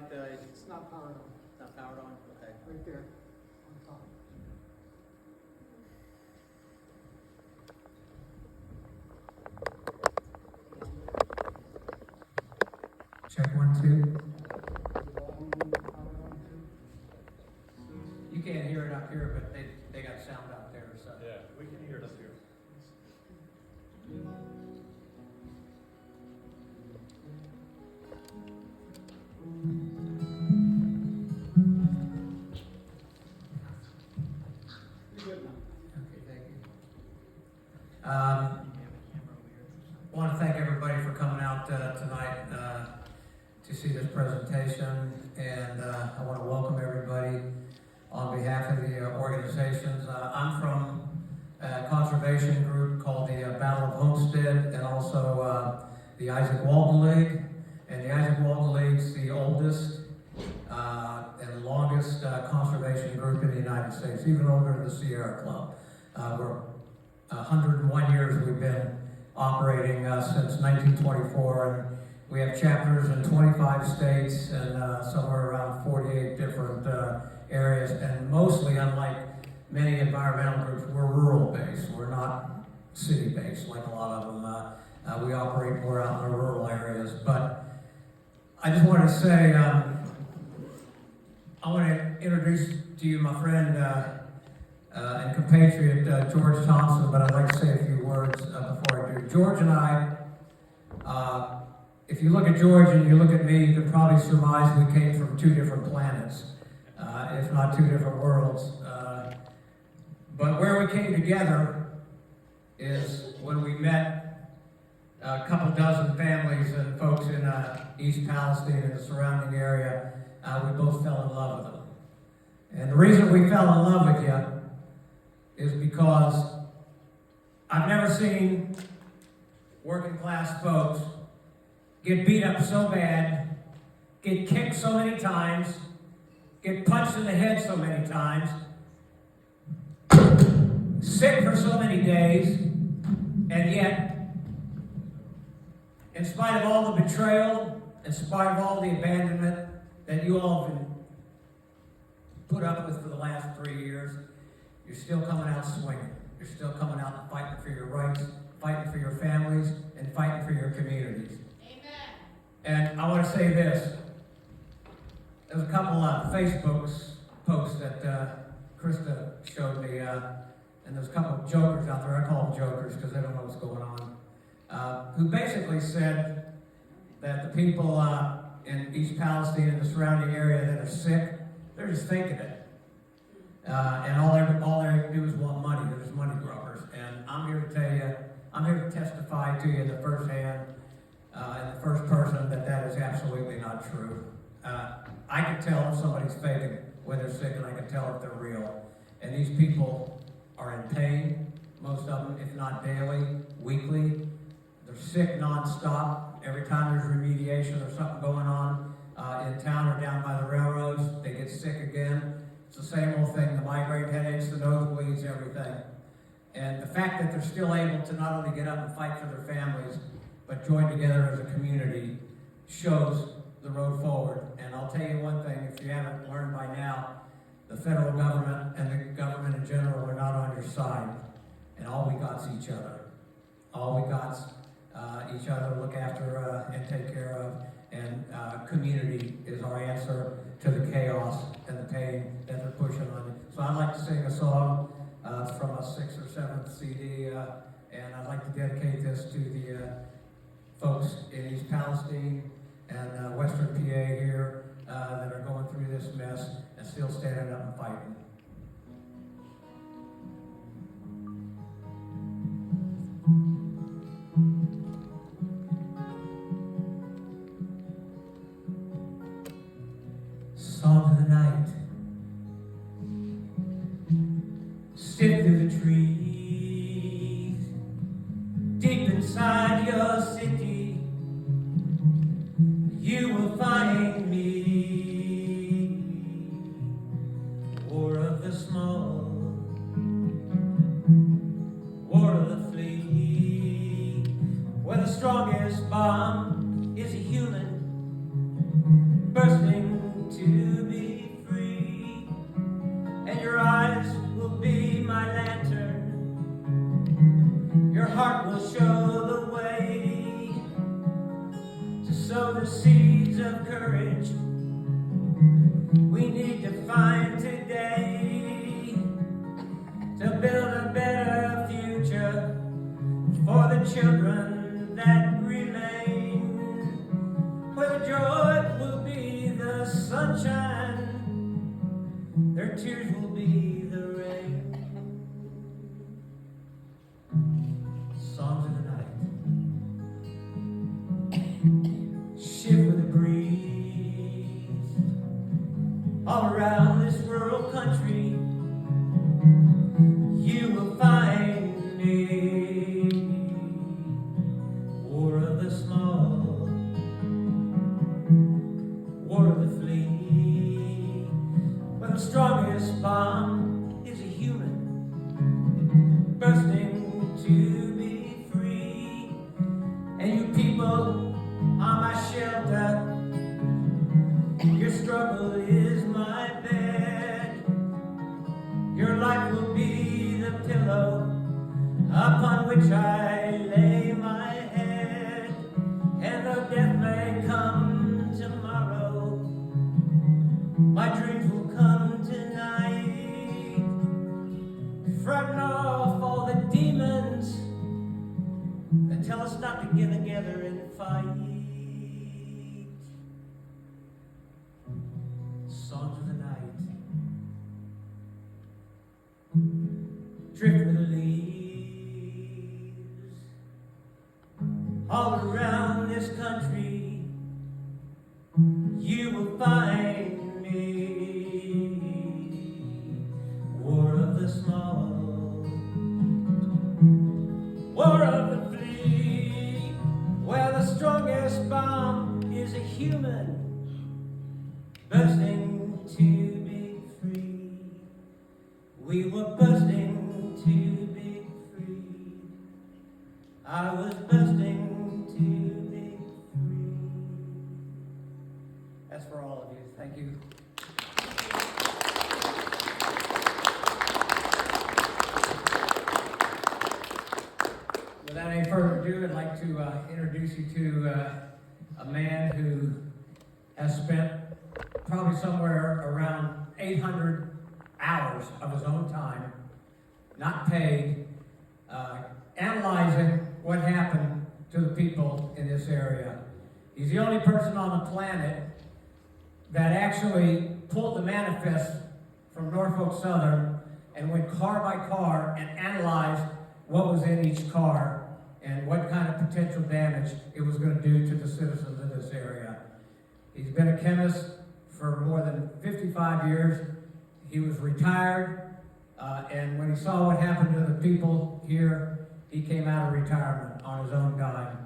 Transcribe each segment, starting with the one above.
tonight? It's not powered on. Not powered on? Okay. Right there on top. Check 1, 2. The volume powered on too. You can't hear it up here, but they got sound out there, so. Yeah, we can hear it up here. You're good now. Okay, thank you. Want to thank everybody for coming out tonight to see this presentation, and I want to welcome everybody on behalf of the organizations. I'm from a conservation group called the Battle of Homestead, and also the Isaac Walton League. And the Isaac Walton League's the oldest and longest conservation group in the United States, even older than the Sierra Club. We're 101 years we've been operating since 1924, and we have chapters in 25 states and somewhere around 48 different areas, and mostly, unlike many environmental groups, we're rural-based. We're not city-based like a lot of them. We operate more out in the rural areas. But I just wanted to say, I want to introduce to you my friend and compatriot George Thompson, but I'd like to say a few words before I do. George and I, if you look at George and you look at me, you could probably surmise we came from two different planets, if not two different worlds. But where we came together is when we met a couple dozen families and folks in East Palestine and the surrounding area. We both fell in love with them. And the reason we fell in love with you is because I've never seen working class folks get beat up so bad, get kicked so many times, get punched in the head so many times, sick for so many days, and yet, in spite of all the betrayal, in spite of all the abandonment that you all have been put up with for the last 3 years, you're still coming out swinging. You're still coming out and fighting for your rights, fighting for your families, and fighting for your communities. Amen. And I want to say this. There's a couple of Facebook posts that Krista showed me, and there's a couple of jokers out there. I call them jokers because they don't know what's going on, who basically said that the people in East Palestine and the surrounding area that are sick, they're just faking it. And all they do is want money. They're just money grubbers. And I'm here to tell you, I'm here to testify to you in the first hand, in the first person, that is absolutely not true. I can tell if somebody's faking when they're sick, and I can tell if they're real. And these people are in pain, most of them, if not daily, weekly. They're sick nonstop. Every time there's remediation or something going on in town or down by the railroads, they get sick again. It's the same old thing, the migraine headaches, the nosebleeds, everything. And the fact that they're still able to not only get up and fight for their families, but join together as a community shows the road forward. And I'll tell you one thing, if you haven't learned by now, the federal government and the government in general are not on your side. And all we got's each other. All we got's each other to look after and take care of. And community is our answer to the chaos and the pain that they're pushing on you. So I'd like to sing a song from a 6th or 7th CD, and I'd like to dedicate this to the folks in East Palestine and Western PA here that are going through this mess and still standing up and fighting. Song of the night. Step through the trees, deep inside your city, you will find me. War of the small, war of the flea, where the strongest bomb is a human bursting to be free, and your eyes will be my lantern. Your heart will show the way to sow the seeds of courage we need to find today to build a better future for the children that remain, where the joy will be the sunshine, their tears will be the rain. Songs of the night shift with the breeze all around this rural country. You will find me, war of the small, war of the flea, where the strongest bomb is a human bursting to be free, and you people are my shelter. Your struggle is my bed. Your life will be the pillow upon which I lay my head. And though death may come tomorrow, my dreams will come tonight. Frighten off all the demons that tell us not to get together and fight. Songs of the night drift with the leaves all around this country. You will find me, war of the small, war of the flea, where the strongest bomb is a human bursting to be free. We were bursting to be free. I was bursting to be free. That's for all of you. Thank you. Without any further ado, I'd like to introduce you to a man who has spent probably somewhere around 800 hours of his own time, not paid, analyzing what happened to the people in this area. He's the only person on the planet that actually pulled the manifest from Norfolk Southern and went car by car and analyzed what was in each car and what kind of potential damage it was going to do to the citizens of this area. He's been a chemist for more than 55 years. He was retired, and when he saw what happened to the people here, he came out of retirement on his own dime.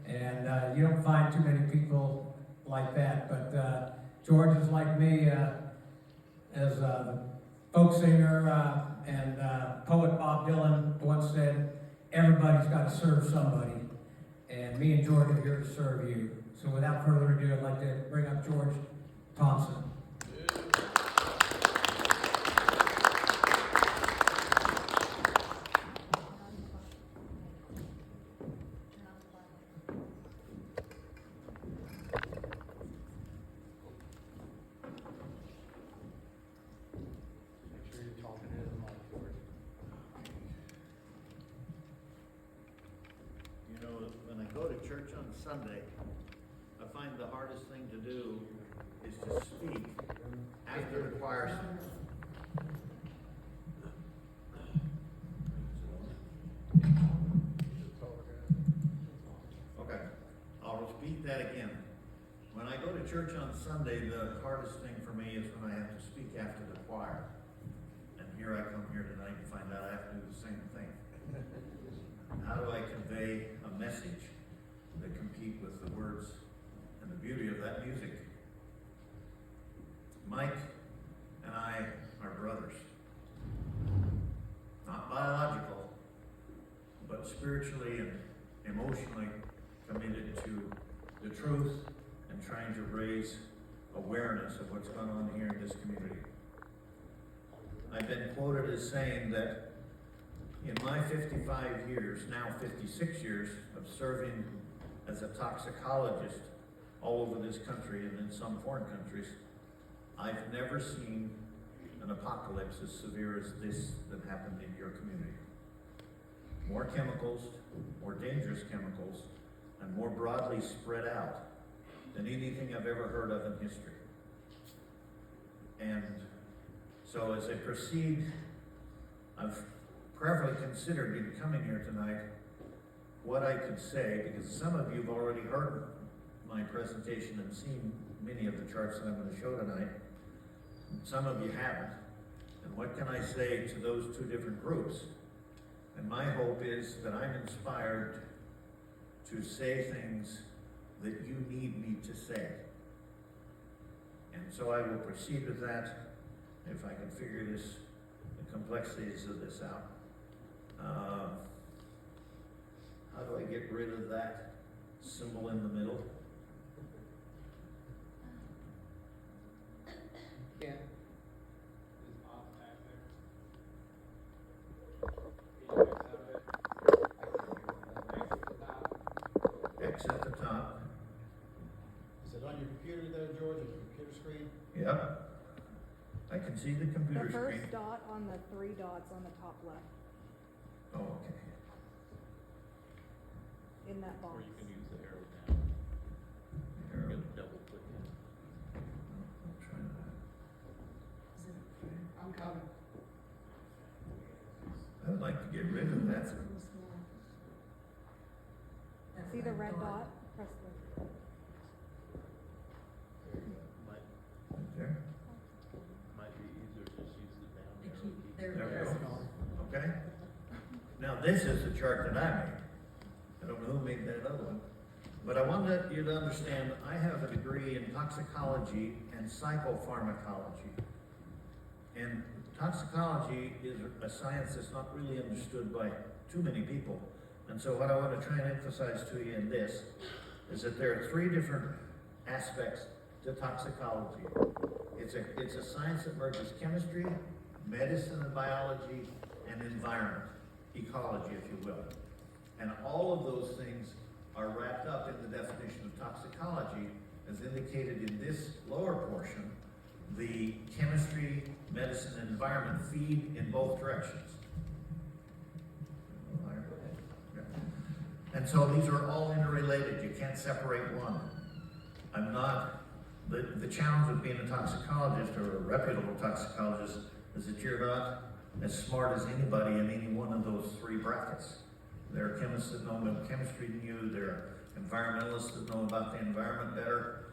And you don't find too many people like that, but George is like me, as a folk singer and poet Bob Dylan once said, everybody's got to serve somebody, and me and George are here to serve you. So without further ado, I'd like to bring up George Thompson. Church on Sunday, I find the hardest thing to do is to speak after the choir sings. Okay, I'll repeat that again. When I go to church on Sunday, the hardest thing for me is when I have to speak after the choir. And here I come here tonight and find out I have to do the same thing. How do I convey a message that compete with the words and the beauty of that music? Mike and I are brothers. Not biological, but spiritually and emotionally committed to the truth and trying to raise awareness of what's going on here in this community. I've been quoted as saying that in my 55 years, now 56 years, of serving as a toxicologist all over this country and in some foreign countries, I've never seen an apocalypse as severe as this that happened in your community. More chemicals, more dangerous chemicals, and more broadly spread out than anything I've ever heard of in history. And so as I proceed, I've prayerfully considered in coming here tonight what I could say, because some of you have already heard my presentation and seen many of the charts that I'm going to show tonight. Some of you haven't. And what can I say to those two different groups? And my hope is that I'm inspired to say things that you need me to say. And so I will proceed with that, if I can figure this, the complexities of this out. How do I get rid of that symbol in the middle? Yeah. X at the top. Is it on your computer there, George, on your computer screen? Yep. I can see the computer The screen. first dot on the three dots on the top left, Oh, okay. in that box. Or you can use the arrow down. Arrow. You're gonna double click it. I'll try that. I'm coming. I would like to get rid of that. See the red dot? Press the, Might, Right there. might be easier to just use the down arrow key. There we go. Okay? Now, this is the chart that I made. I don't know who made that other one. But I want you to understand, I have a degree in toxicology and psychopharmacology. And toxicology is a science that's not really understood by too many people. And so what I want to try and emphasize to you in this is that there are three different aspects to toxicology. It's a science that merges chemistry, medicine and biology, and environment, ecology, if you will. And all of those things are wrapped up in the definition of toxicology, as indicated in this lower portion. The chemistry, medicine, and environment feed in both directions. And so these are all interrelated. You can't separate one. I'm not, the challenge of being a toxicologist or a reputable toxicologist is that you're not as smart as anybody in any one of those three brackets. There are chemists that know about chemistry than you, there are environmentalists that know about the environment better,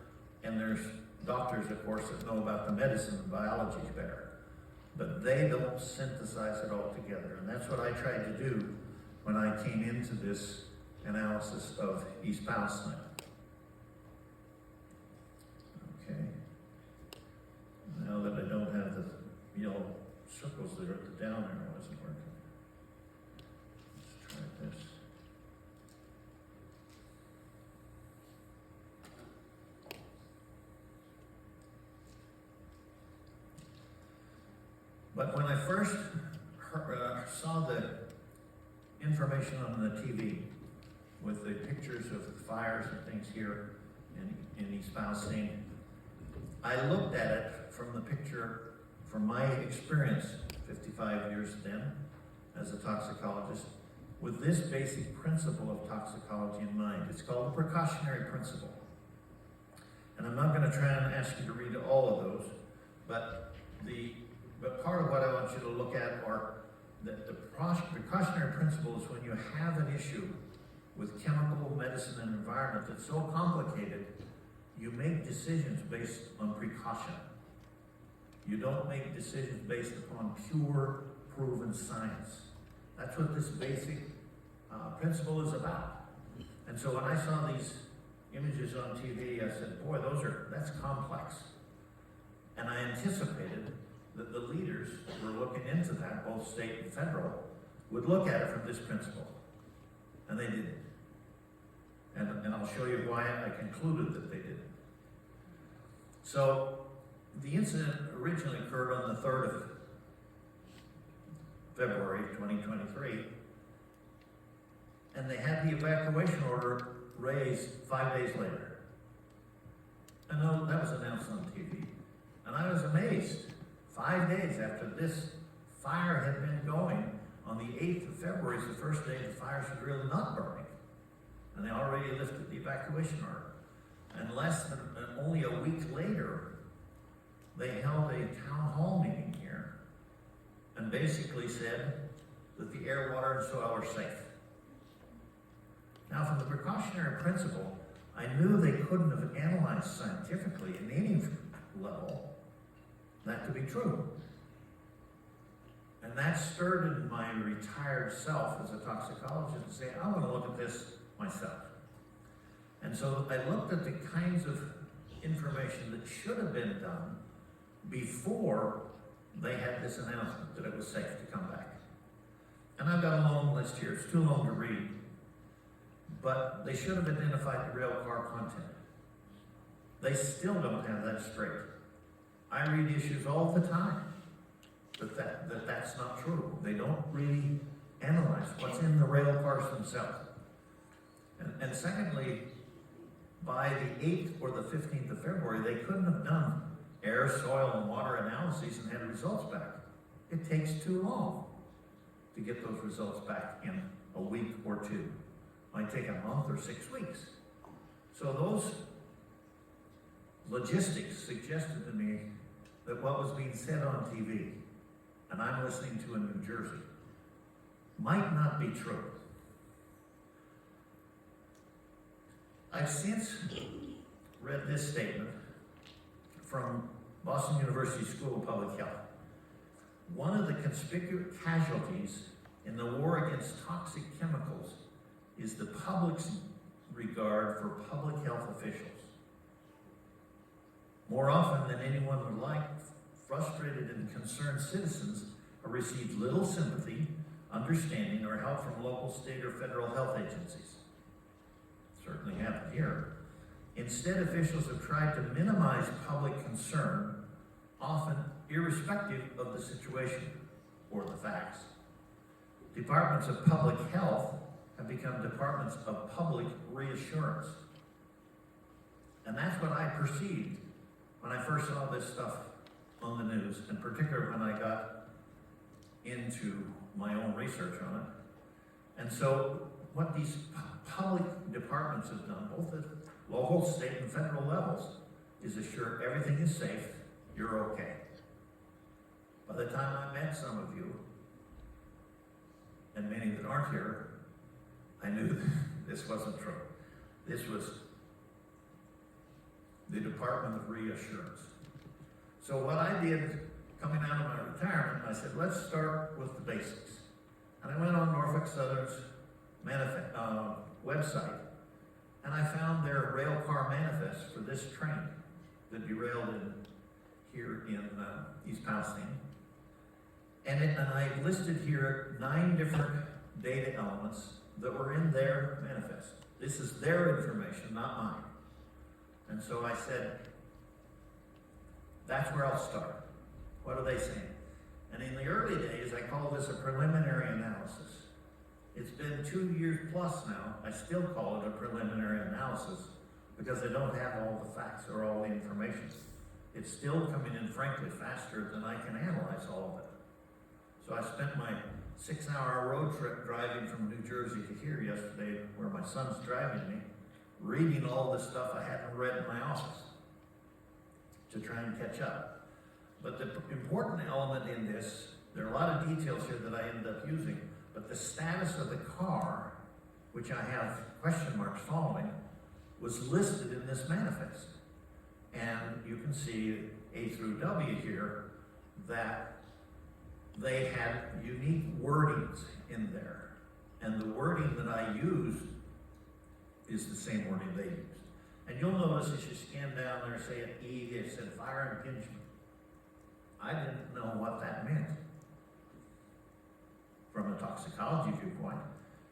and there's doctors, of course, that know about the medicine and biology better. But they don't synthesize it all together, and that's what I tried to do when I came into this analysis of East Palestine. Okay. Now that I don't have the yellow circles there at the down arrow isn't working. Let's try this. But when I first saw the information on the TV with the pictures of the fires and things here in East Palestine, I looked at it from the picture, from my experience, 55 years then, as a toxicologist, with this basic principle of toxicology in mind. It's called the precautionary principle. And I'm not going to try and ask you to read all of those, but part of what I want you to look at are the precautionary principle is when you have an issue with chemical, medicine, and environment that's so complicated, you make decisions based on precaution. You don't make decisions based upon pure, proven science. That's what this basic principle is about. And so when I saw these images on TV, I said, boy, that's complex. And I anticipated that the leaders who were looking into that, both state and federal, would look at it from this principle. And they didn't. And I'll show you why I concluded that they didn't. So the incident originally occurred on the 3rd of February 2023, and they had the evacuation order raised 5 days later. And that was announced on TV. And I was amazed. 5 days after this fire had been going, on the 8th of February is the first day the fires had really not burning. And they already lifted the evacuation order. And only a week later, they held a town hall meeting here and basically said that the air, water, and soil are safe. Now, from the precautionary principle, I knew they couldn't have analyzed scientifically in any level that to be true. And that stirred in my retired self as a toxicologist to say, I want to look at this myself. And so I looked at the kinds of information that should have been done before they had this announcement that it was safe to come back. And I've got a long list here. It's too long to read. But they should have identified the rail car content. They still don't have that straight. I read issues all the time that's not true. They don't really analyze what's in the rail cars themselves. And secondly, by the 8th or the 15th of February, they couldn't have done air, soil, and water analyses and had results back. It takes too long to get those results back in a week or two. It might take a month or 6 weeks. So those logistics suggested to me that what was being said on TV, and I'm listening to in New Jersey, might not be true. I've since read this statement from Boston University School of Public Health. One of the conspicuous casualties in the war against toxic chemicals is the public's regard for public health officials. More often than anyone would like, frustrated and concerned citizens have received little sympathy, understanding, or help from local, state, or federal health agencies. Certainly happened here. Instead, officials have tried to minimize public concern, often irrespective of the situation or the facts. Departments of public health have become departments of public reassurance. And that's what I perceived when I first saw this stuff on the news, in particular when I got into my own research on it. And so what these public departments have done, both at local, state, and federal levels, is assure everything is safe, you're okay. By the time I met some of you, and many that aren't here, I knew this wasn't true. This was the Department of Reassurance. So what I did coming out of my retirement, I said, let's start with the basics. And I went on Norfolk Southern's website, and I found their rail car manifest for this train that derailed here in East Palestine. And I listed here 9 different data elements that were in their manifest. This is their information, not mine. And so I said, that's where I'll start. What are they saying? And in the early days, I called this a preliminary analysis. It's been 2 years plus now. I still call it a preliminary analysis because I don't have all the facts or all the information. It's still coming in, frankly, faster than I can analyze all of it. So I spent my 6-hour road trip driving from New Jersey to here yesterday, where my son's driving me, reading all the stuff I hadn't read in my office to try and catch up. But the important element in this, there are a lot of details here that I ended up using, but the status of the car, which I have question marks following, was listed in this manifest. And you can see A through W here that they had unique wordings in there. And the wording that I used is the same wording they used. And you'll notice as you scan down there, say at E, it said fire impingement. I didn't know what that meant from a toxicology viewpoint.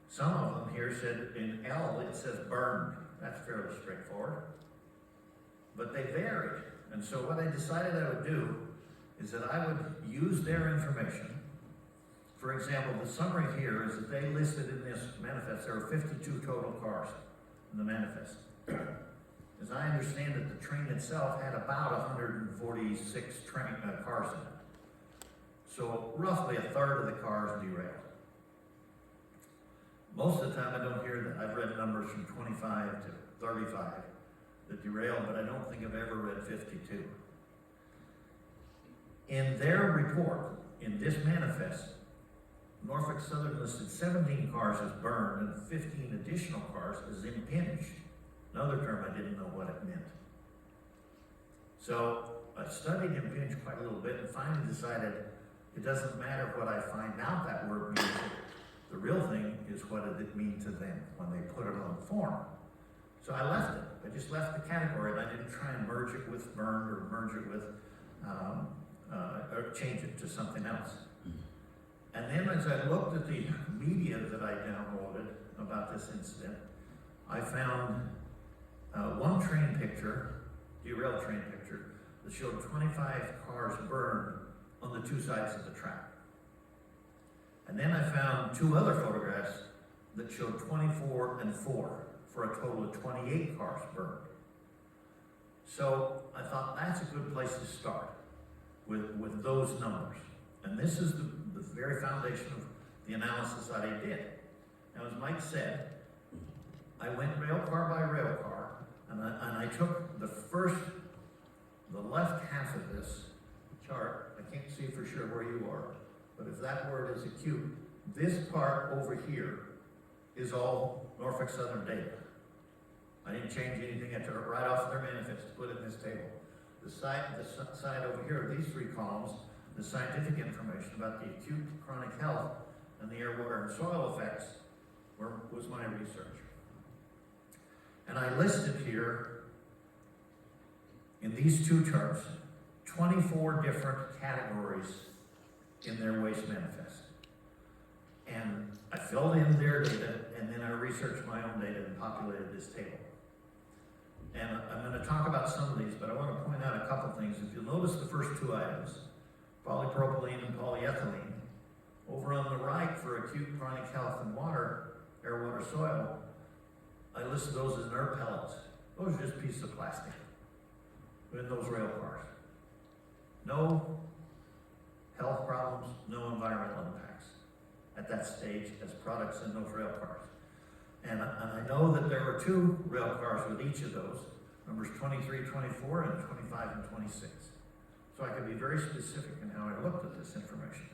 Some of them here said in L, it says burned. That's fairly straightforward. But they varied. And so what I decided I would do is that I would use their information. For example, the summary here is that they listed in this manifest, there are 52 total cars in the manifest. As I understand it, the train itself had about 146 cars in it. So roughly a third of the cars derailed. Most of the time I don't hear that. I've read numbers from 25 to 35 that derailed, but I don't think I've ever read 52. In their report, in this manifest, Norfolk Southern listed 17 cars as burned and 15 additional cars as impinged. Another term I didn't know what it meant. So I studied impinged quite a little bit and finally decided it doesn't matter what I find out that word means. The real thing is what did it mean to them when they put it on the form. So I left it. I just left the category and I didn't try and merge it with burned or merge it with, or change it to something else. And then as I looked at the media that I downloaded about this incident, I found one train picture, derailed train picture, that showed 25 cars burned on the two sides of the track. And then I found two other photographs that showed 24 and 4 for a total of 28 cars burned. So I thought that's a good place to start with those numbers. And this is the very foundation of the analysis that I did. Now, as Mike said, I went rail car by rail car, and I took the left half of this chart. I can't see for sure where you are, but if that word is acute, this part over here is all Norfolk Southern data. I didn't change anything. I took it right off their manifest to put it in this table. The side over here, these three columns, the scientific information about the acute chronic health and the air, water, and soil effects was my research. And I listed here in these two charts 24 different categories in their waste manifest. And I filled in their data, and then I researched my own data and populated this table. And I'm going to talk about some of these, but I want to point out a couple things. If you'll notice the first two items, polypropylene and polyethylene, over on the right for acute chronic health and water, air, water, soil, I listed those as inert pellets. Those are just pieces of plastic in those rail cars. No health problems, no environmental impacts at that stage as products in those rail cars. And I know that there were two rail cars with each of those, numbers 23, 24, and 25 and 26. So I could be very specific in how I looked at this information.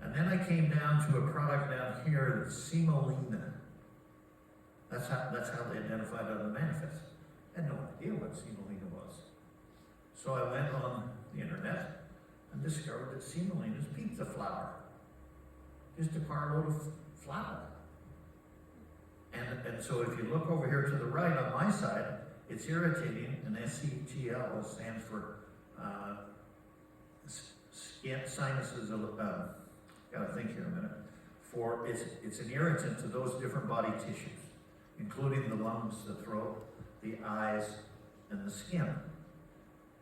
And then I came down to a product down here that's semolina. That's how they identified it on the manifest. I had no idea what semolina was. So I went on the internet and discovered that semolina is pizza flour. Just a carload of flour. And so if you look over here to the right on my side, it's irritating, and SCTL stands for sinuses, gotta think here a minute, it's an irritant to those different body tissues, including the lungs, the throat, the eyes, and the skin.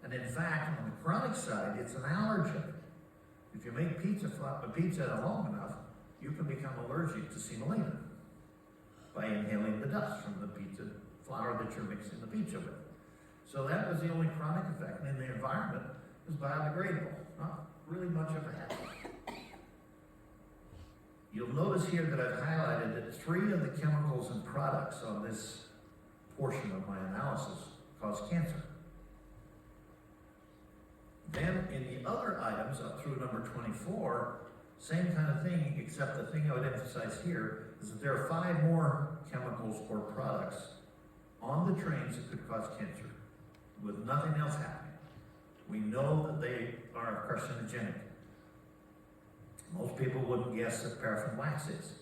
And in fact, on the chronic side, it's an allergen. If you make pizza long enough, you can become allergic to semolina by inhaling the dust from the pizza flour that you're mixing the pizza with. So that was the only chronic effect. And in the environment, it was biodegradable. Not really much of a hazard. You'll notice here that I've highlighted that 3 of the chemicals and products on this portion of my analysis cause cancer. Then in the other items up through number 24, same kind of thing, except the thing I would emphasize here is that there are 5 more chemicals or products on the trains that could cause cancer with nothing else happening. We know that they are carcinogenic. Most people wouldn't guess that paraffin wax is.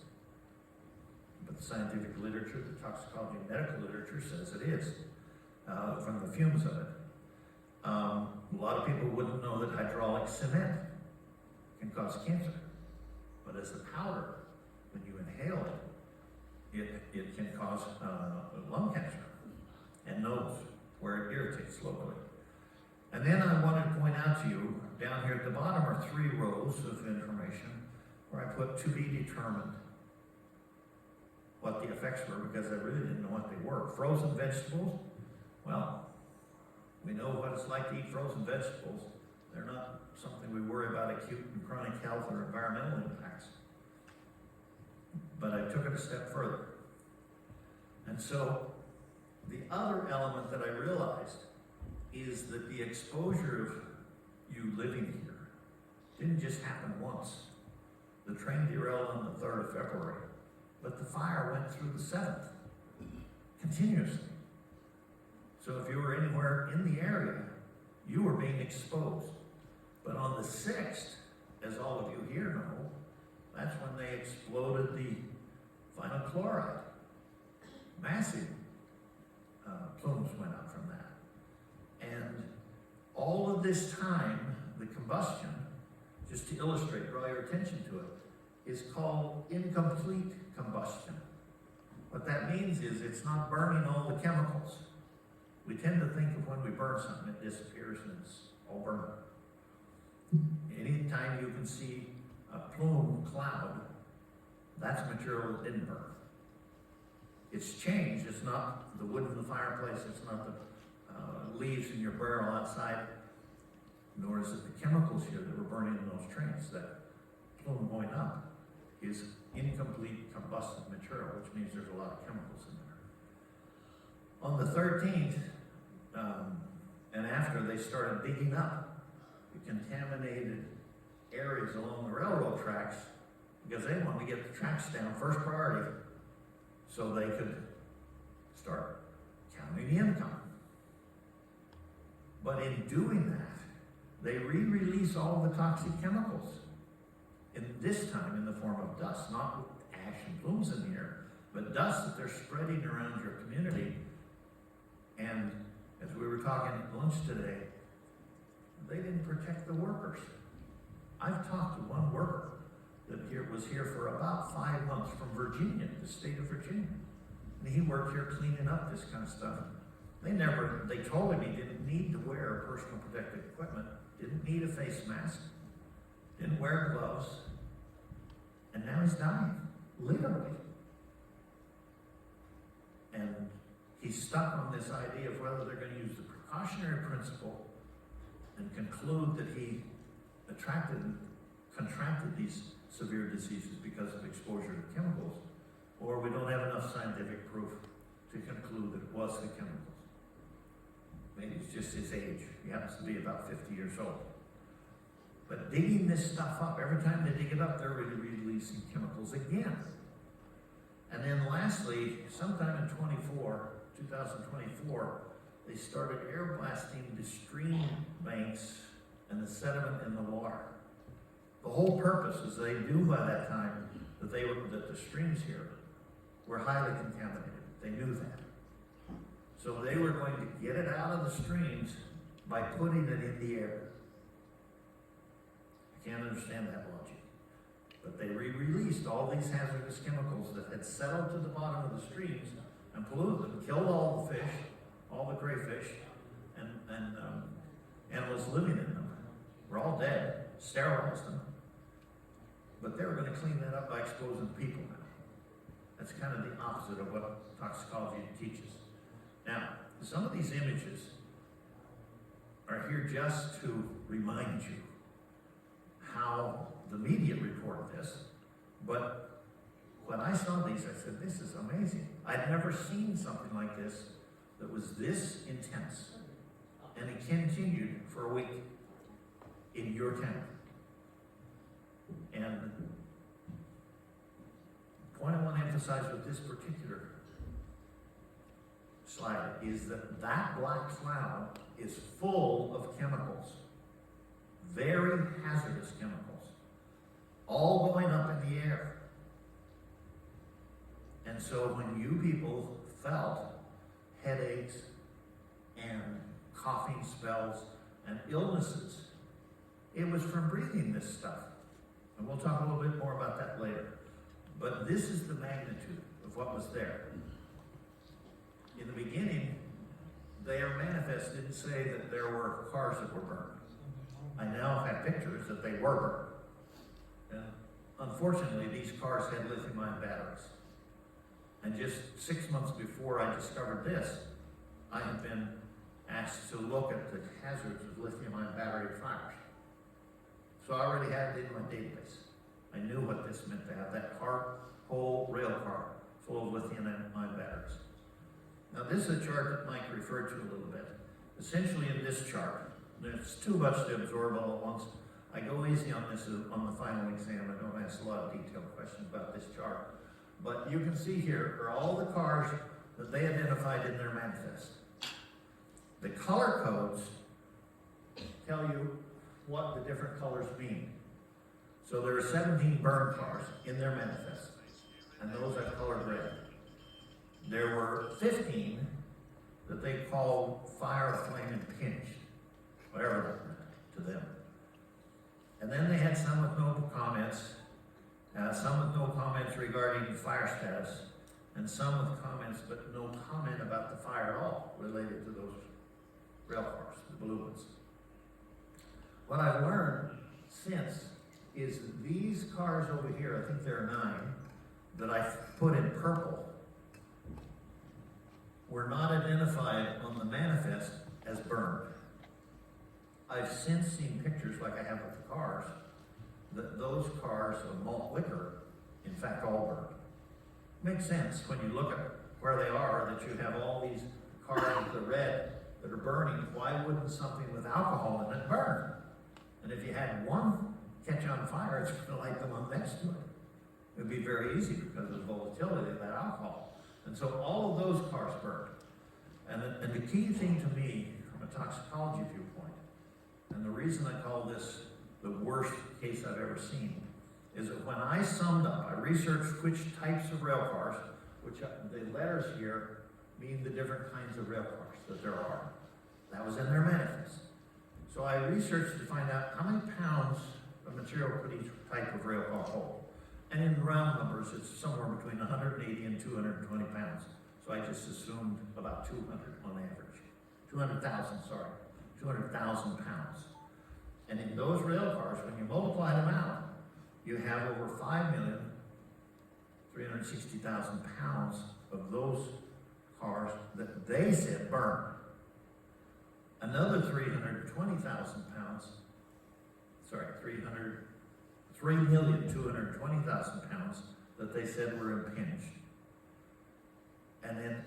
But the scientific literature, the toxicology and medical literature says it is, from the fumes of it. A lot of people wouldn't know that hydraulic cement can cause cancer. But as a powder, when you inhale it, it can cause lung cancer and nose, where it irritates locally. And then I wanted to point out to you, down here at the bottom are 3 rows of information where I put to be determined what the effects were, because I really didn't know what they were. Frozen vegetables, well, we know what it's like to eat frozen vegetables. They're not something we worry about acute and chronic health or environmental impacts. But I took it a step further. And so, the other element that I realized is that the exposure of you living here didn't just happen once. The train derailed on the 3rd of February, but the fire went through the 7th, continuously. So if you were anywhere in the area, you were being exposed. But on the 6th, as all of you here know, that's when they exploded the vinyl chloride. Massive plumes went out from that. And all of this time, the combustion, just to illustrate, draw your attention to it, is called incomplete combustion. What that means is it's not burning all the chemicals. We tend to think of when we burn something, it disappears and it's all burned. Anytime you can see a plume cloud, that's material that didn't burn. It's changed. It's not the wood in the fireplace. It's not the leaves in your barrel outside, nor is it the chemicals here that were burning in those trains. That plume going up is incomplete combusted material, which means there's a lot of chemicals in there. On the 13th, and after, they started digging up the contaminated areas along the railroad tracks because they wanted to get the tracks down first priority so they could start counting the income. But in doing that, they re-release all the toxic chemicals, in this time in the form of dust, not with ash and plumes in the air, but dust that they're spreading around your community. And as we were talking at lunch today, they didn't protect the workers. I've talked to one worker that was here for about 5 months from Virginia, the state of Virginia. And he worked here cleaning up this kind of stuff. They told him he didn't need to wear personal protective equipment, didn't need a face mask, didn't wear gloves, and now he's dying, literally. And he's stuck on this idea of whether they're going to use the precautionary principle and conclude that he contracted these severe diseases because of exposure to chemicals, or we don't have enough scientific proof to conclude that it was the chemicals. Maybe it's just his age. He happens to be about 50 years old. But digging this stuff up, every time they dig it up, they're releasing chemicals again. And then lastly, sometime in 2024, they started air blasting the stream banks and the sediment in the water. The whole purpose is they knew by that time that the streams here were highly contaminated. They knew that. So they were going to get it out of the streams by putting it in the air. I can't understand that logic. But they re-released all these hazardous chemicals that had settled to the bottom of the streams and polluted them, killed all the fish, all the crayfish, and animals living in them. Were all dead, sterilized them. But they were going to clean that up by exposing people now. That's kind of the opposite of what toxicology teaches. Now, some of these images are here just to remind you how the media report this, but when I saw these, I said, this is amazing. I'd never seen something like this that was this intense. And it continued for a week in your town. And the point I want to emphasize with this particular slide is that black cloud is full of chemicals, very hazardous chemicals, all going up in the air. And so when you people felt headaches and coughing spells and illnesses, it was from breathing this stuff. And we'll talk a little bit more about that later. But this is the magnitude of what was there. In the beginning, their manifest didn't say that there were cars that were burned. I now have pictures that they were burned. And unfortunately, these cars had lithium-ion batteries. And just 6 months before I discovered this, I had been asked to look at the hazards of lithium-ion battery fires. So I already had it in my database. I knew what this meant to have that whole rail car full of lithium-ion batteries. Now this is a chart that Mike referred to a little bit. Essentially in this chart, it's too much to absorb all at once. I go easy on this on the final exam. I don't ask a lot of detailed questions about this chart. But you can see here are all the cars that they identified in their manifest. The color codes tell you what the different colors mean. So there are 17 burn cars in their manifest, and those are colored red. There were 15 that they called fire, flame, impinged, whatever that meant to them. And then they had some with no comments, some with no comments regarding fire status, and some with comments but no comment about the fire at all related to those rail cars, the blue ones. What I've learned since is that these cars over here, I think there are 9, that I put in purple, were not identified on the manifest as burned. I've since seen pictures, like I have with the cars, that those cars of malt liquor, in fact, all burned. Makes sense when you look at where they are, that you have all these cars with the red that are burning. Why wouldn't something with alcohol in it burn? And if you had one catch on fire, it's going to light the one next to it. It would be very easy because of the volatility of that alcohol. And so all of those cars burned. And the key thing to me, from a toxicology viewpoint, and the reason I call this the worst case I've ever seen, is that when I summed up, I researched which types of rail cars, which the letters here mean the different kinds of rail cars that there are. That was in their manifest. So I researched to find out how many pounds of material could each type of rail car hold. And in round numbers, it's somewhere between 180 and 220 pounds. So I just assumed about 200 on average. 200,000 pounds. And in those rail cars, when you multiply them out, you have over 5,360,000 pounds of those cars that they said burned. Another 320,000 pounds, 3,220,000 pounds that they said were impinged. And then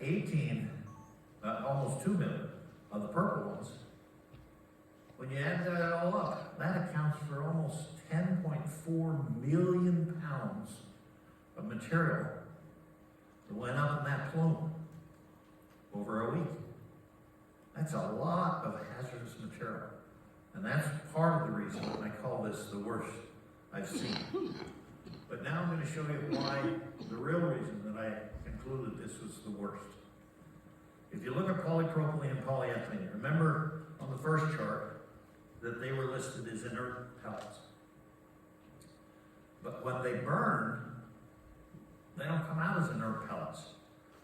almost 2 million of the purple ones. When you add that all up, that accounts for almost 10.4 million pounds of material that went up in that plume over a week. That's a lot of hazardous material. And that's part of the reason I call this the worst I've seen. But now I'm going to show you why, the real reason that I concluded this was the worst. If you look at polypropylene and polyethylene, remember on the first chart that they were listed as inert pellets. But when they burn, they don't come out as inert pellets.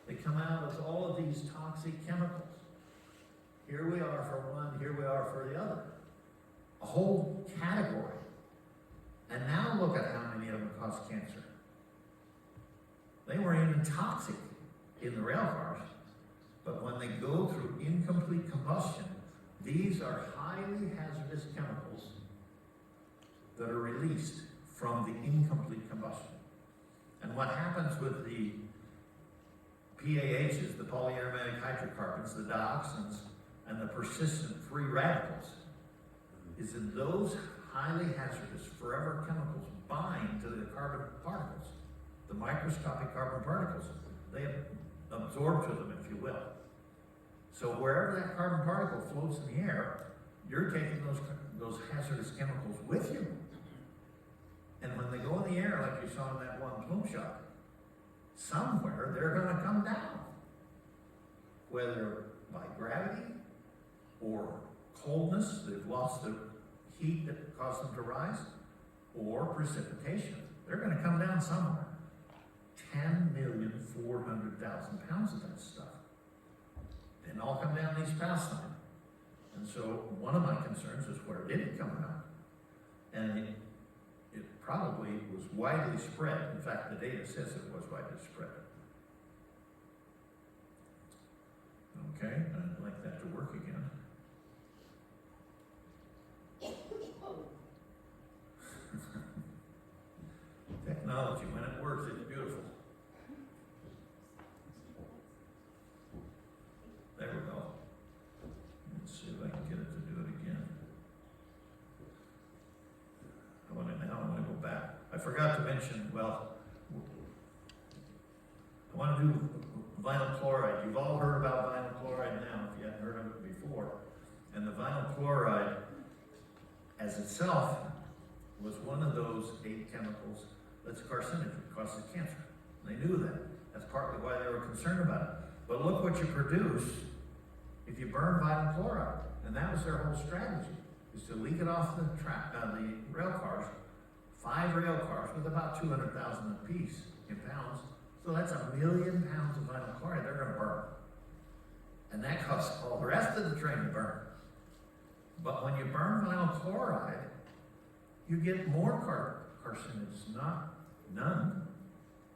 They come out as all of these toxic chemicals. Here we are for one, here we are for the other. A whole category. And now look at how many of them cause cancer. They weren't even toxic in the rail cars, but when they go through incomplete combustion, these are highly hazardous chemicals that are released from the incomplete combustion. And what happens with the PAHs, the polyaromatic hydrocarbons, the dioxins, and the persistent free radicals, is that those highly hazardous forever chemicals bind to the carbon particles, the microscopic carbon particles. They absorb to them, if you will. So wherever that carbon particle floats in the air, you're taking those hazardous chemicals with you. And when they go in the air, like you saw in that one plume shot, somewhere they're going to come down. Whether by gravity or coldness, they've lost the heat that caused them to rise, or precipitation. They're going to come down somewhere. 10,400,000 pounds of that stuff. didn't all come down East Palestine. And so one of my concerns is where did it come out? And it probably was widely spread. In fact, the data says it was widely spread. Okay, I'd like that to work again. Technology, when it works, it's beautiful. There we go. Let's see if I can get it to do it again. I want to go back. I forgot to mention, well, I want to do vinyl chloride. You've all heard about vinyl chloride now, if you hadn't heard of it before. And the vinyl chloride, as itself, was one of those 8 chemicals that's carcinogenic, causes cancer. They knew that. That's partly why they were concerned about it. But look what you produce if you burn vinyl chloride. And that was their whole strategy, is to leak it off the rail cars, 5 rail cars with about 200,000 apiece in pounds. So that's 1 million pounds of vinyl chloride they're going to burn. And that causes all the rest of the train to burn. But when you burn vinyl chloride, you get more carcinogens, not none.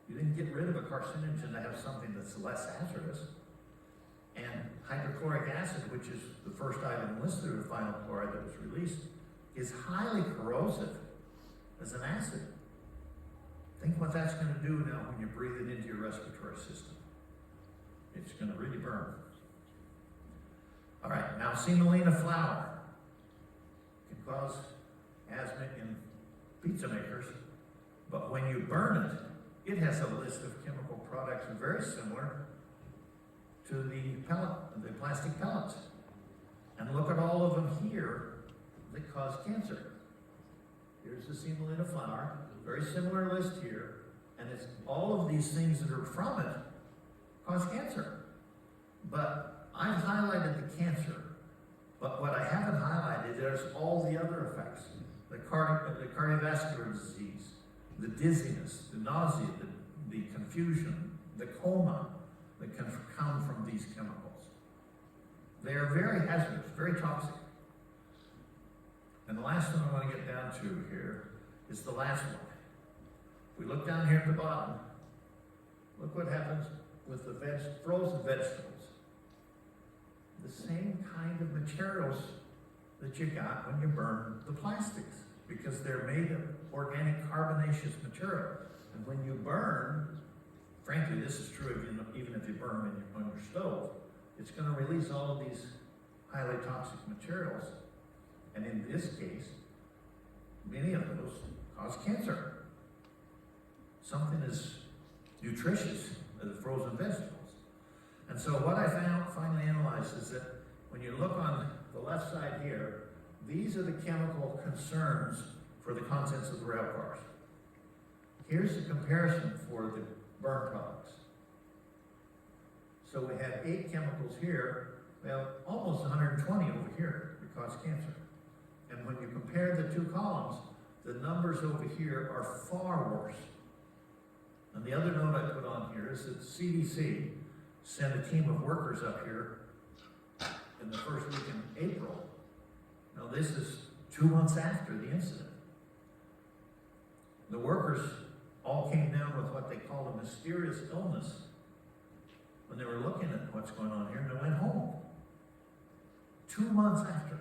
You didn't get rid of a carcinogen to have something that's less hazardous. And hydrochloric acid, which is the first item listed of vinyl chloride that was released, is highly corrosive as an acid. Think what that's going to do now when you breathe it into your respiratory system. It's going to really burn. All right, now semolina flour can cause asthma in pizza makers, but when you burn it, it has a list of chemical products very similar to the plastic pellets. And look at all of them here that cause cancer. Here's the semolina flour, very similar list here, and it's all of these things that are from it cause cancer. But I've highlighted the cancer, but what I haven't highlighted is all the other effects. The cardiovascular disease, the dizziness, the nausea, the confusion, the coma that can come from these chemicals. They are very hazardous, very toxic. And the last one I want to get down to here is the last one. We look down here at the bottom. Look what happens with the frozen vegetables. The same kind of materials that you got when you burn the plastics, because they're made of organic carbonaceous material. And when you burn, frankly, this is true even if you burn them on your stove, it's going to release all of these highly toxic materials. And in this case, many of those cause cancer. Something as nutritious as frozen vegetables. And so what I finally analyzed is that when you look on the left side here, these are the chemical concerns for the contents of the rail cars. Here's the comparison for the burn products. So we have 8 chemicals here. We have almost 120 over here that cause cancer. And when you compare the 2 columns, the numbers over here are far worse. And the other note I put on here is that CDC sent a team of workers up here in the first week in April. Now this is 2 months after the incident. The workers all came down with what they call a mysterious illness when they were looking at what's going on here, and they went home. 2 months after.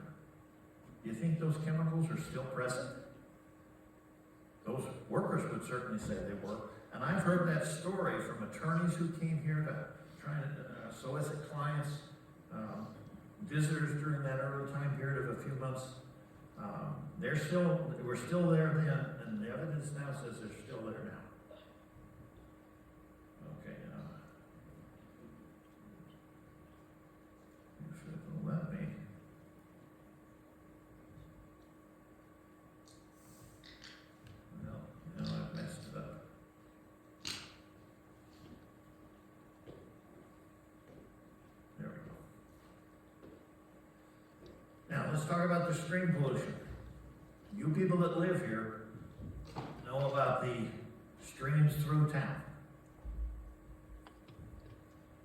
Do you think those chemicals are still present? Those workers would certainly say they were. And I've heard that story from attorneys who came here to try to solicit clients, visitors during that early time period of a few months. We're still there then, and the evidence now says they're still there now. Okay, if it will let me. No, I've messed it up. There we go. Now, let's talk about the stream pollution. You people that live here know about the streams through town.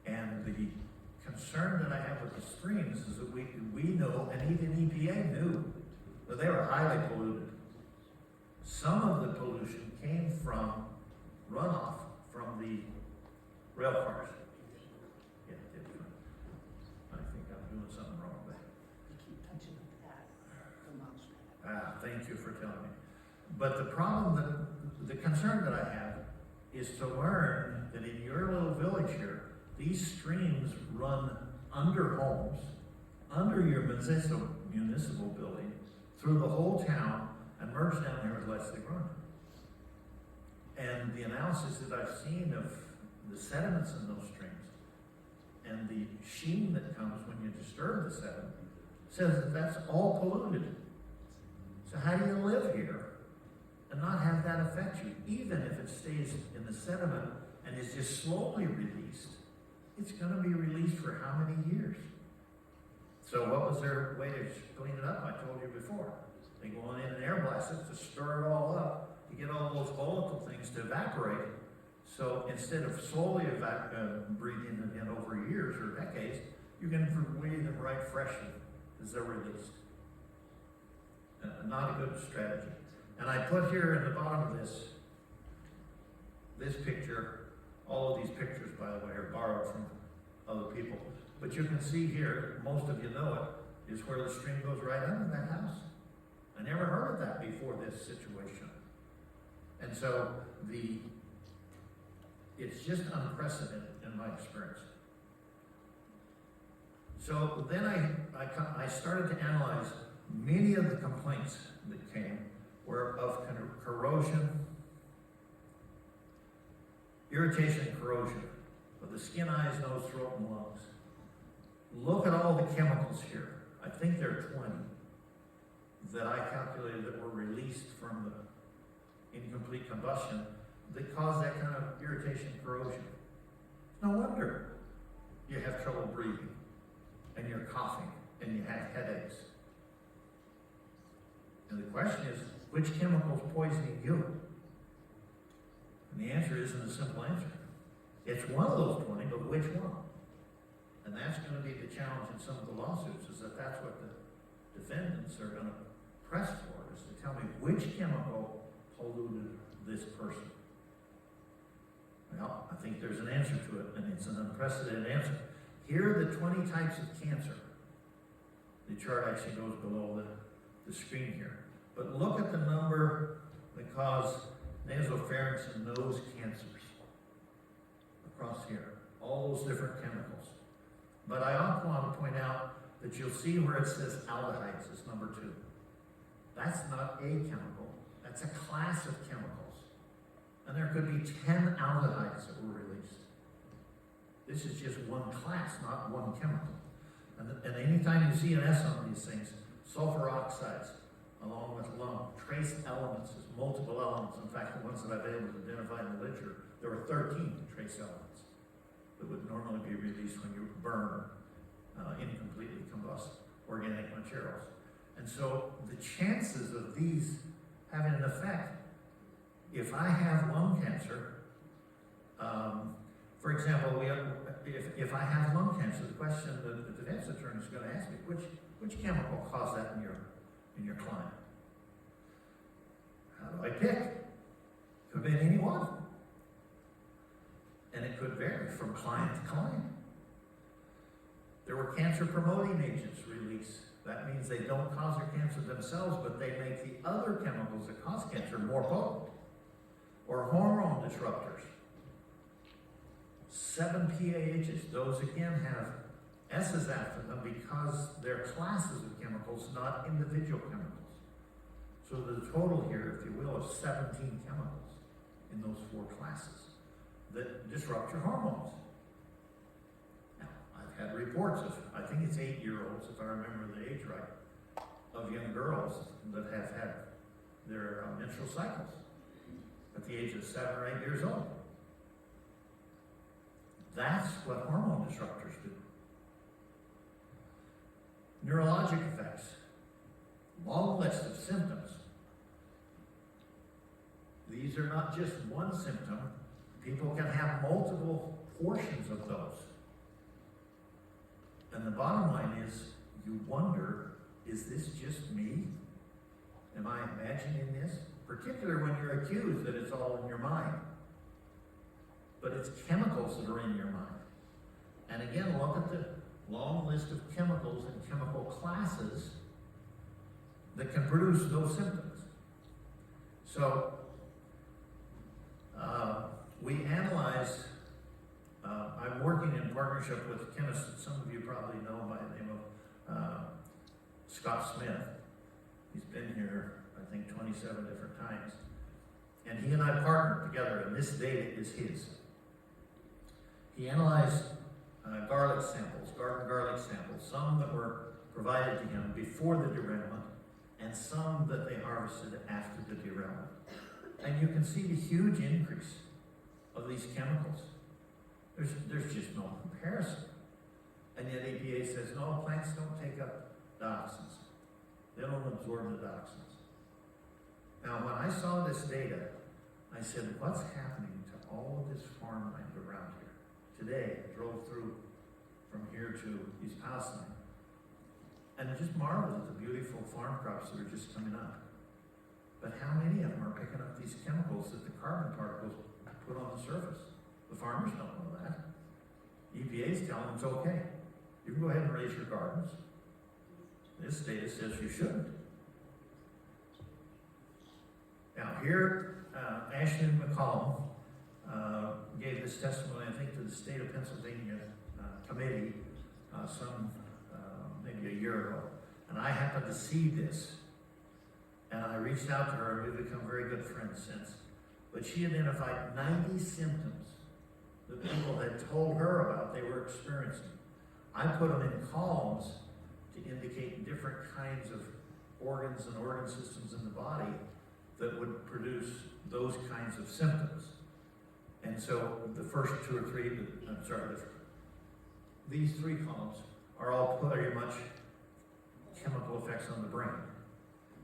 And the concern that I have that we know, and even EPA knew, that they were highly polluted. Some of the pollution came from runoff from the rail cars. Yeah, it did. I think I'm doing something wrong there. You keep touching that, the mouse. Thank you for telling me. But the problem the concern that I have is to learn that in your little village here, these streams run under homes, under your municipal building, through the whole town, and merge down there as Leslie Run. And the analysis that I've seen of the sediments in those streams and the sheen that comes when you disturb the sediment says that that's all polluted. So how do you live here and not have that affect you? Even if it stays in the sediment and is just slowly released, it's going to be released for how many years? So what was their way to clean it up? I told you before. They go on in and air blast it to stir it all up, to get all those volatile things to evaporate. So instead of slowly breathing them in over years or decades, you can breathe them right freshly as they're released. Not a good strategy. And I put here in the bottom of this picture, all of these pictures, by the way, are borrowed from other people. But you can see here, most of you know it, is where the stream goes right under that house. I never heard of that before this situation. And so it's just unprecedented in my experience. So then I started to analyze many of the complaints that came were of corrosion, irritation and corrosion of the skin, eyes, nose, throat, and lungs. Look at all the chemicals here. I think there are 20 that I calculated that were released from the incomplete combustion that cause that kind of irritation and corrosion. No wonder you have trouble breathing, and you're coughing, and you have headaches. And the question is, which chemical is poisoning you? And the answer isn't a simple answer. It's one of those 20, but which one? And that's going to be the challenge in some of the lawsuits, is that that's what the defendants are going to press for, is to tell me which chemical polluted this person. Well, I think there's an answer to it, and it's an unprecedented answer. Here are the 20 types of cancer. The chart actually goes below the screen here. But look at the number that cause nasopharynx and nose cancers across here. All those different chemicals. But I also want to point out that you'll see where it says aldehydes is number 2. That's not a chemical. That's a class of chemicals. And there could be 10 aldehydes that were released. This is just one class, not one chemical. And anytime you see an S on these things, sulfur oxides, along with lung, trace elements, is multiple elements. In fact, the ones that I've been able to identify in the literature, there were 13 trace elements that would normally be released when you burn incompletely combust organic materials. And so the chances of these having an effect, if I have lung cancer, for example, if I have lung cancer, the question that the defense attorney is going to ask me, which chemical caused that in your client? How do I pick? Could have been any one. And it could vary from client to client. There were cancer-promoting agents released. That means they don't cause your cancer themselves, but they make the other chemicals that cause cancer more potent. Or hormone disruptors. 7 PAHs, those again have S's after them because they're classes of chemicals, not individual chemicals. So the total here, if you will, is 17 chemicals in those 4 classes that disrupt your hormones. Now, I've had reports of, I think it's 8-year-olds, if I remember the age right, of young girls that have had their menstrual cycles at the age of 7 or 8 years old. That's what hormone disruptors do. Neurologic effects. Long list of symptoms. These are not just one symptom. People can have multiple portions of those. And the bottom line is you wonder, is this just me? Am I imagining this? Particularly when you're accused that it's all in your mind. But it's chemicals that are in your mind. And again, look at the long list of chemicals and chemical classes that can produce those symptoms. So, we analyze, I'm working in partnership with chemists that some of you probably know by the name of Scott Smith. He's been here, I think, 27 different times. And he and I partnered together, and this data is his. He analyzed garlic samples, garden garlic samples, some that were provided to him before the derailment, and some that they harvested after the derailment. And you can see the huge increase of these chemicals. There's just no comparison. And yet EPA says, no, plants don't take up dioxins. They don't absorb the dioxins. Now, when I saw this data, I said, what's happening to all of this farmland around here? Today, I drove through from here to East Palestine, and just marveled at the beautiful farm crops that are just coming up. But how many of them are picking up these chemicals that the carbon particles put on the surface? The farmers don't know that. EPA's telling them it's okay. You can go ahead and raise your gardens. This data says you shouldn't. Now here, Ashton McCollum gave this testimony, I think, to the state of Pennsylvania committee maybe a year ago. And I happened to see this. And I reached out to her, and we've become very good friends since. But she identified 90 symptoms that people had told her about they were experiencing. I put them in columns to indicate different kinds of organs and organ systems in the body that would produce those kinds of symptoms. And so the first two or three, these three columns are all pretty much chemical effects on the brain.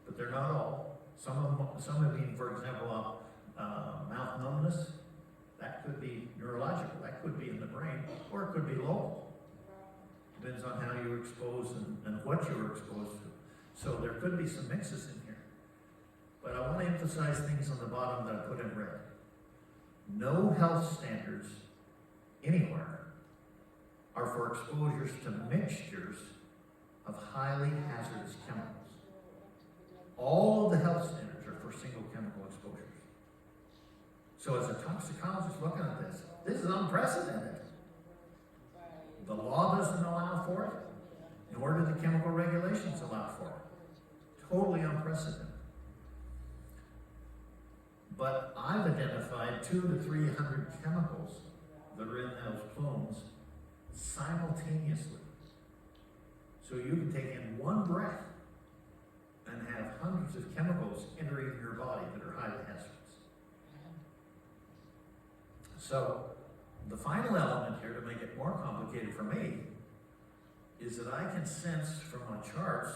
But they're not all. Some of them, for example, mouth numbness, that could be neurological, that could be in the brain, or it could be local. Depends on how you were exposed and what you were exposed to. So there could be some mixes in here. But I want to emphasize things on the bottom that I put in red. No health standards anywhere are for exposures to mixtures of highly hazardous chemicals. All of the health standards are for single chemical exposures. So as a toxicologist looking at this is unprecedented. The law doesn't allow for it, nor do the chemical regulations allow for it. Totally unprecedented. But I've identified 200 to 300 chemicals that are in those plumes simultaneously. So you can take in one breath and have hundreds of chemicals entering your body that are highly hazardous. So the final element here, to make it more complicated for me, is that I can sense from my charts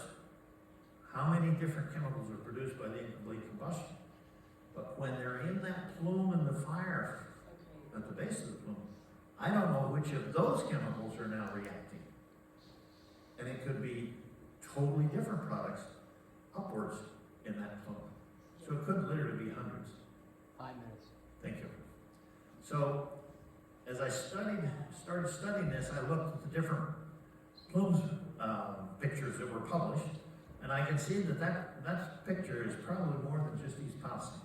how many different chemicals are produced by the incomplete combustion. But when they're in that plume in the fire, at the base of the plume, I don't know which of those chemicals are now reacting. And it could be totally different products upwards in that plume. So it could literally be hundreds. 5 minutes. Thank you. So, as I started studying this, I looked at the different plumes pictures that were published, and I can see that picture is probably more than just East Palestine.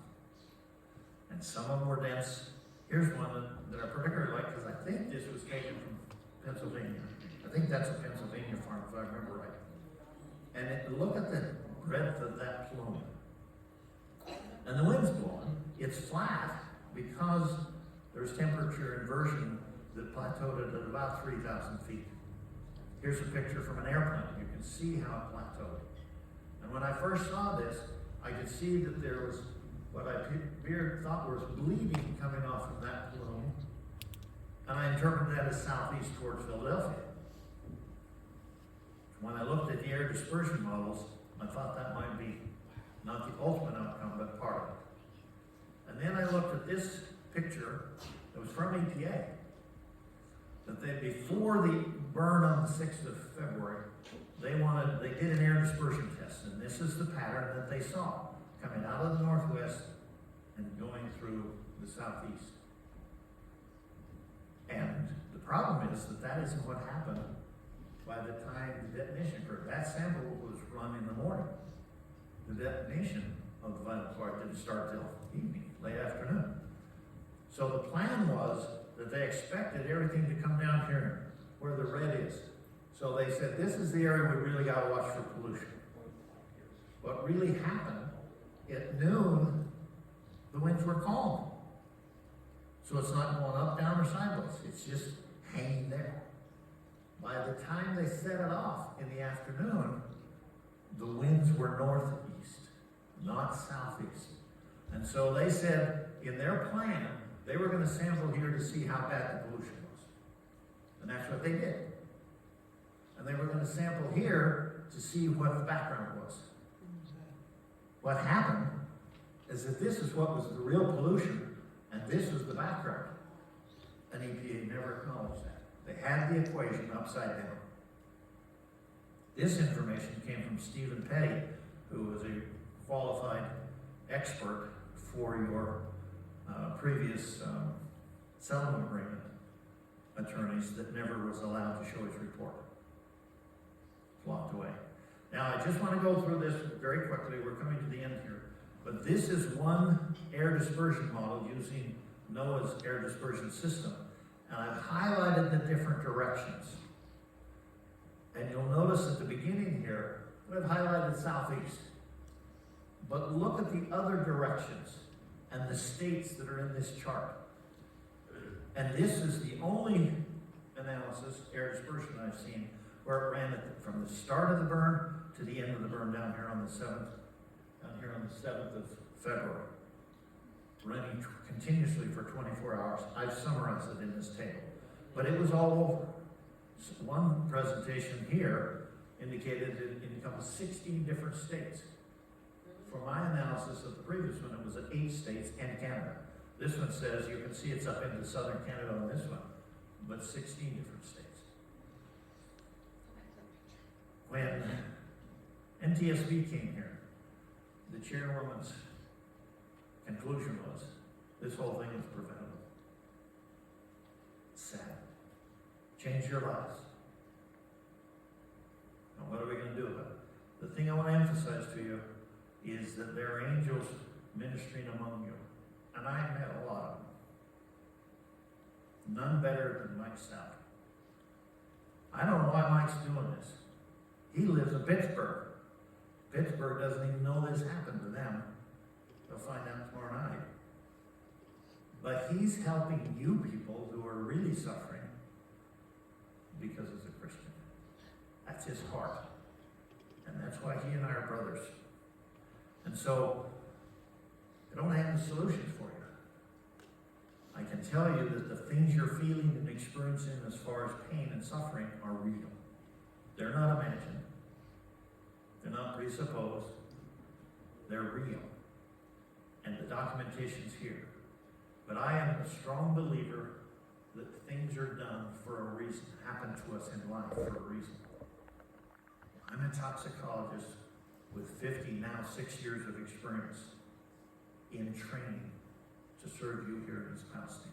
And some of them were dense. Here's one that I particularly like, because I think this was taken from Pennsylvania. I think that's a Pennsylvania farm, if I remember right. And look at the breadth of that plume. And the wind's blowing. It's flat because there's temperature inversion that plateaued at about 3,000 feet. Here's a picture from an airplane. You can see how it plateaued. And when I first saw this, I could see that there was what I thought was bleeding coming off of that plume. And I interpreted that as southeast towards Philadelphia. When I looked at the air dispersion models, I thought that might be not the ultimate outcome, but part of it. And then I looked at this picture that was from EPA, that before the burn on the 6th of February, they did an air dispersion test, and this is the pattern that they saw, coming out of the northwest and going through the southeast. And the problem is that isn't what happened by the time the detonation occurred. That sample was run in the morning. The detonation of the vinyl chloride didn't start till evening, late afternoon. So the plan was that they expected everything to come down here where the red is. So they said, this is the area we really got to watch for pollution. What really happened, at noon, the winds were calm. So it's not going up, down, or sideways. It's just hanging there. By the time they set it off in the afternoon, the winds were northeast, not southeast. And so they said, in their plan, they were going to sample here to see how bad the pollution was. And that's what they did. And they were going to sample here to see what the background was. What happened is that this is what was the real pollution, and this was the background. And EPA never acknowledged that. They had the equation upside down. This information came from Stephen Petty, who was a qualified expert for your previous settlement agreement attorneys that never was allowed to show his report. Locked away. Now, I just want to go through this very quickly. We're coming to the end here. But this is one air dispersion model using NOAA's air dispersion system. And I've highlighted the different directions. And you'll notice at the beginning here, I've highlighted southeast. But look at the other directions and the states that are in this chart. And this is the only analysis, air dispersion I've seen, where it ran from the start of the burn to the end of the burn down here on the 7th of February. Running continuously for 24 hours. I've summarized it in this table. But it was all over. So one presentation here indicated it encompassed 16 different states. For my analysis of the previous one, it was at 8 states and Canada. This one says, you can see it's up into southern Canada on this one, but 16 different states. When NTSB came here, the chairwoman's conclusion was, this whole thing is preventable. It's sad. Change your lives. Now what are we going to do about it? The thing I want to emphasize to you is that there are angels ministering among you. And I met a lot of them. None better than Mike Stout. I don't know why Mike's doing this. He lives in Pittsburgh. Pittsburgh doesn't even know this happened to them. They'll find out tomorrow night. But he's helping you people who are really suffering because he's a Christian. That's his heart. And that's why he and I are brothers. And so, I don't have the solutions for you. I can tell you that the things you're feeling and experiencing as far as pain and suffering are real. They're not imagined. They're not presupposed. They're real. And the documentation's here. But I am a strong believer that things are done for a reason, happen to us in life for a reason. I'm a toxicologist with 50, now 6 years of experience in training to serve you here in East Palestine.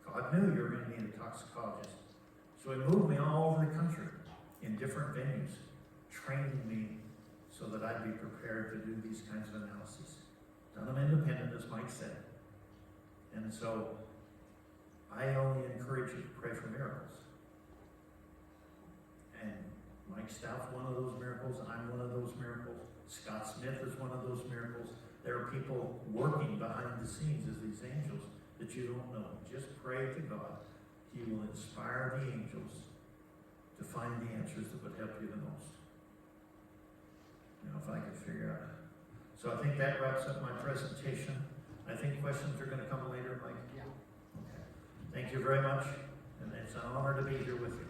God knew you were going to need a toxicologist. So he moved me all over the country in different venues, training me so that I'd be prepared to do these kinds of analyses. Done them independent, as Mike said. And so I only encourage you to pray for miracles. And Mike Stout's one of those miracles. I'm one of those miracles. Scott Smith is one of those miracles. There are people working behind the scenes as these angels that you don't know. Just pray to God. He will inspire the angels to find the answers that would help you the most. You know, if I could figure out. So I think that wraps up my presentation. I think questions are going to come later, Mike. Yeah. Okay. Thank you very much, and it's an honor to be here with you.